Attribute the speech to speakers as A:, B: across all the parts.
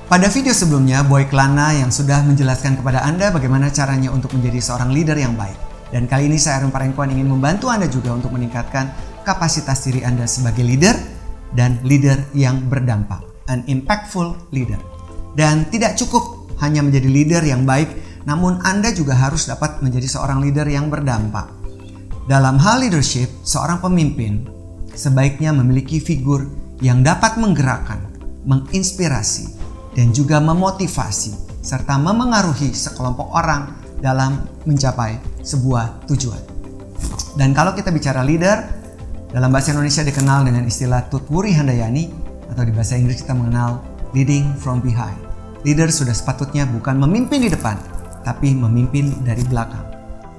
A: Pada video sebelumnya, Boy Klana yang sudah menjelaskan kepada Anda bagaimana caranya untuk menjadi seorang leader yang baik. Dan kali ini saya Aaron Parengkuan ingin membantu Anda juga untuk meningkatkan kapasitas diri Anda sebagai leader dan leader yang berdampak. An impactful leader. Dan tidak cukup hanya menjadi leader yang baik, namun Anda juga harus dapat menjadi seorang leader yang berdampak. Dalam hal leadership, seorang pemimpin sebaiknya memiliki figur yang dapat menggerakkan, menginspirasi, dan juga memotivasi serta memengaruhi sekelompok orang dalam mencapai sebuah tujuan. Dan kalau kita bicara leader, dalam bahasa Indonesia dikenal dengan istilah Tutwuri Handayani, atau di bahasa Inggris kita mengenal leading from behind. Leader sudah sepatutnya bukan memimpin di depan, tapi memimpin dari belakang.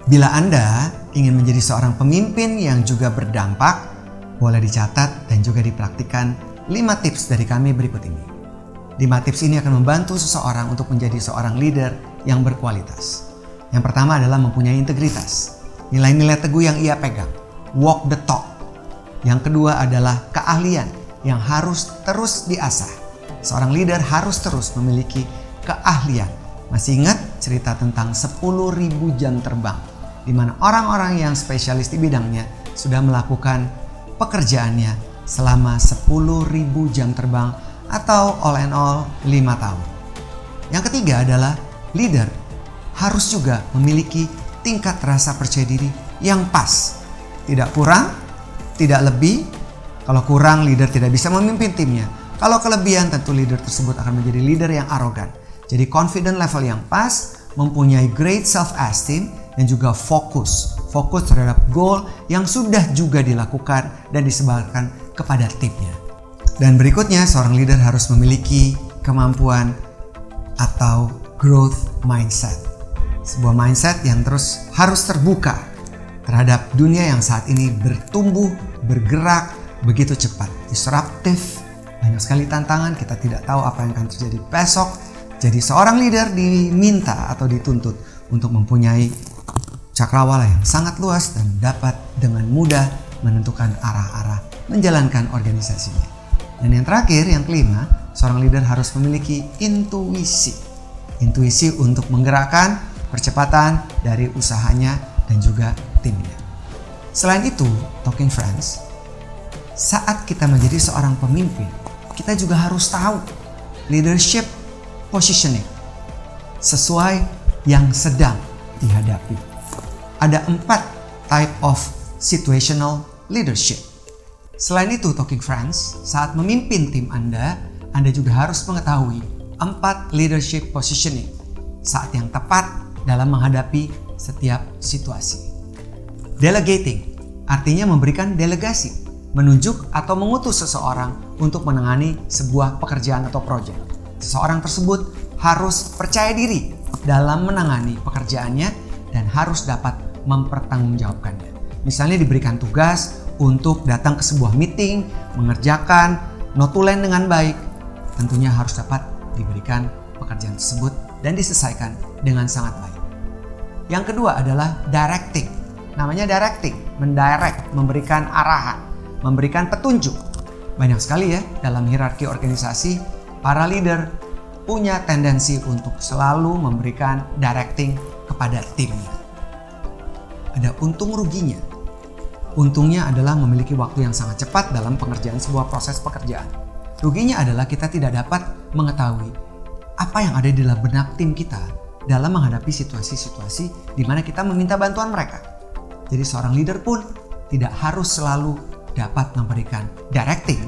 A: Bila Anda ingin menjadi seorang pemimpin yang juga berdampak, boleh dicatat dan juga dipraktikkan 5 tips dari kami berikut ini. 5 tips ini akan membantu seseorang untuk menjadi seorang leader yang berkualitas. Yang pertama adalah mempunyai integritas. Nilai-nilai teguh yang ia pegang. Walk the talk. Yang kedua adalah keahlian yang harus terus diasah. Seorang leader harus terus memiliki keahlian. Masih ingat cerita tentang 10.000 jam terbang, di mana orang-orang yang spesialis di bidangnya sudah melakukan pekerjaannya selama 10.000 jam terbang atau all in all 5 tahun. Yang ketiga adalah leader harus juga memiliki tingkat rasa percaya diri yang pas. Tidak kurang, tidak lebih. Kalau kurang, leader tidak bisa memimpin timnya. Kalau kelebihan, tentu leader tersebut akan menjadi leader yang arogan. Jadi confident level yang pas, mempunyai great self-esteem, dan juga fokus terhadap goal yang sudah juga dilakukan dan disebarkan kepada timnya. Dan berikutnya, seorang leader harus memiliki kemampuan atau growth mindset. Sebuah mindset yang terus harus terbuka terhadap dunia yang saat ini bertumbuh, bergerak begitu cepat, disruptif, banyak sekali tantangan, kita tidak tahu apa yang akan terjadi besok. Jadi seorang leader diminta atau dituntut untuk mempunyai cakrawala yang sangat luas dan dapat dengan mudah menentukan arah-arah menjalankan organisasinya. Dan yang terakhir, yang kelima, seorang leader harus memiliki intuisi. Intuisi untuk menggerakkan percepatan dari usahanya dan juga timnya. Selain itu, Talking Friends, saat kita menjadi seorang pemimpin, kita juga harus tahu leadership positioning sesuai yang sedang dihadapi. Ada 4 type of situational leadership. Selain itu, Talking Friends, saat memimpin tim Anda juga harus mengetahui 4 leadership positioning saat yang tepat dalam menghadapi setiap situasi. Delegating artinya memberikan delegasi, menunjuk atau mengutus seseorang untuk menangani sebuah pekerjaan atau proyek. Seseorang tersebut harus percaya diri dalam menangani pekerjaannya dan harus dapat mempertanggungjawabkannya. Misalnya diberikan tugas untuk datang ke sebuah meeting, mengerjakan notulen dengan baik, tentunya harus dapat diberikan pekerjaan tersebut dan diselesaikan dengan sangat baik. Yang kedua adalah directing. Namanya directing, mendirect, memberikan arahan, memberikan petunjuk. Banyak sekali ya dalam hierarki organisasi, para leader punya tendensi untuk selalu memberikan directing kepada timnya. Ada untung ruginya. Untungnya adalah memiliki waktu yang sangat cepat dalam pengerjaan sebuah proses pekerjaan. Ruginya adalah kita tidak dapat mengetahui apa yang ada di dalam benak tim kita dalam menghadapi situasi-situasi di mana kita meminta bantuan mereka. Jadi seorang leader pun tidak harus selalu dapat memberikan directing,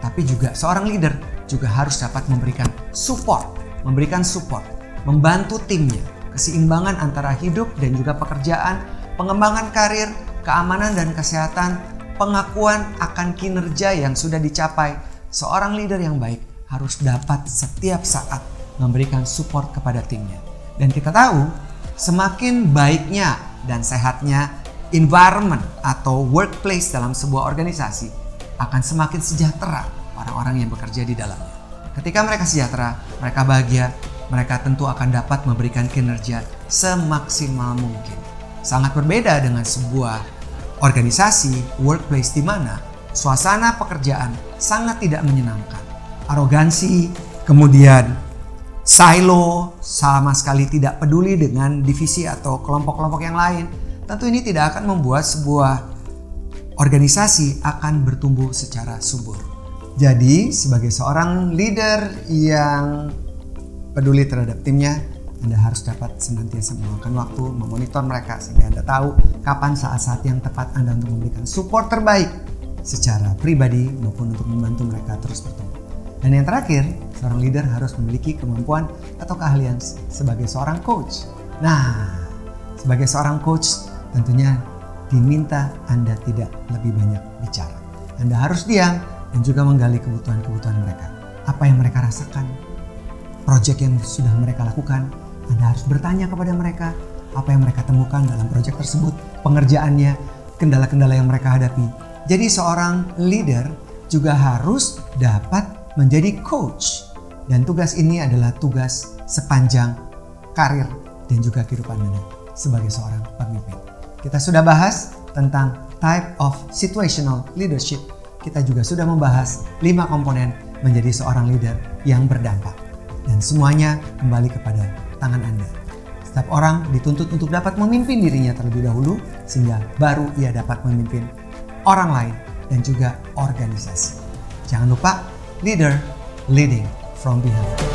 A: tapi juga seorang leader juga harus dapat memberikan support, membantu timnya, keseimbangan antara hidup dan juga pekerjaan, pengembangan karir, keamanan dan kesehatan, pengakuan akan kinerja yang sudah dicapai. Seorang leader yang baik harus dapat setiap saat memberikan support kepada timnya. Dan kita tahu, semakin baiknya dan sehatnya environment atau workplace dalam sebuah organisasi, akan semakin sejahtera orang-orang yang bekerja di dalamnya. Ketika mereka sejahtera, mereka bahagia, mereka tentu akan dapat memberikan kinerja semaksimal mungkin. Sangat berbeda dengan sebuah organisasi, workplace di mana suasana pekerjaan sangat tidak menyenangkan. Arogansi, kemudian silo, sama sekali tidak peduli dengan divisi atau kelompok-kelompok yang lain, tentu ini tidak akan membuat sebuah organisasi akan bertumbuh secara subur. Jadi, sebagai seorang leader yang peduli terhadap timnya, Anda harus dapat senantiasa meluangkan waktu, memonitor mereka sehingga Anda tahu kapan saat-saat yang tepat Anda untuk memberikan support terbaik secara pribadi maupun untuk membantu mereka terus bertumbuh. Dan yang terakhir, seorang leader harus memiliki kemampuan atau keahlian sebagai seorang coach. Nah, sebagai seorang coach tentunya diminta Anda tidak lebih banyak bicara. Anda harus diam dan juga menggali kebutuhan-kebutuhan mereka. Apa yang mereka rasakan, proyek yang sudah mereka lakukan, Anda harus bertanya kepada mereka apa yang mereka temukan dalam proyek tersebut, pengerjaannya, kendala-kendala yang mereka hadapi. Jadi seorang leader juga harus dapat menjadi coach. Dan tugas ini adalah tugas sepanjang karir dan juga kehidupan Anda sebagai seorang pemimpin. Kita sudah bahas tentang type of situational leadership. Kita juga sudah membahas 5 komponen menjadi seorang leader yang berdampak. Dan semuanya kembali kepada tangan Anda. Setiap orang dituntut untuk dapat memimpin dirinya terlebih dahulu, sehingga baru ia dapat memimpin orang lain dan juga organisasi. Jangan lupa, leader leading from behind.